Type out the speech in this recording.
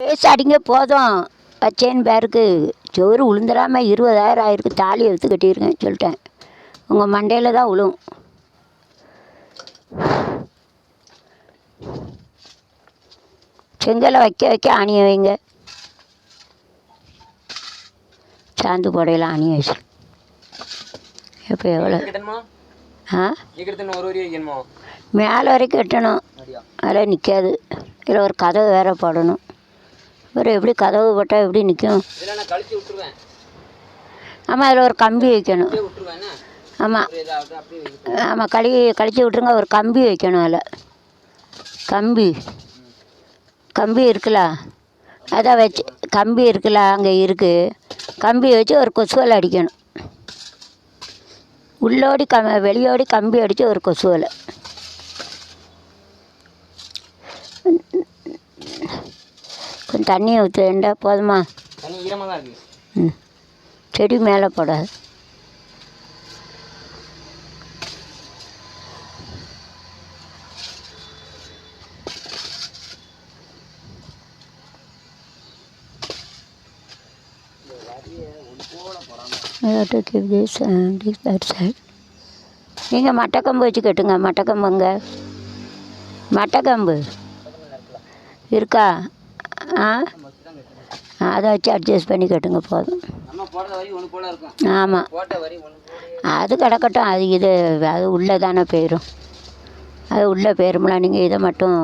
பேசாதீங்க போதும். வச்சேன் பேருக்கு சோறு உளுந்துடாமல் 20,000 ஆயிருக்கு. தாலி எடுத்து கட்டியிருக்கேன் சொல்லிட்டேன். உங்கள் மண்டையில் தான் விழும். செங்கலை வைக்க வைக்க ஆணியை வைங்க. சாந்து போடையில் ஆணியை வச்சு எப்போ எவ்வளோ மேலே வரைக்கும் கட்டணும். அதில் நிற்காது. இதில் ஒரு கதவு வேற போடணும். ஒரு எப்படி கதவு போட்டால் எப்படி நிற்கும்? ஆமாம், அதில் ஒரு கம்பி வைக்கணும். ஆமாம் ஆமாம், கழிச்சு விட்ருங்க. ஒரு கம்பி வைக்கணும். அதில் கம்பி இருக்குல்ல, அதான் வச்சு கம்பி இருக்குல்ல, அங்கே இருக்குது. கம்பி வச்சு ஒரு கொசுவலை அடிக்கணும். உள்ளோடி வெளியோடி கம்பி அடித்து ஒரு கொசுவலை. கொஞ்சம் தண்ணியை ஊற்றுண்டா போதுமா? ம், செடி மேலே போடாது. நீங்கள் மட்டைக்கம்பு வச்சு கட்டுங்க. மட்டைக்கம்பு இருக்கா? அதை வச்சு அட்ஜஸ்ட் பண்ணி கட்டுங்க போதும். ஆமாம், அது கிடக்கட்டும். அது உள்ளே தானே போயிடும். அது உள்ளே போயிரும்ல. நீங்கள் இதை மட்டும்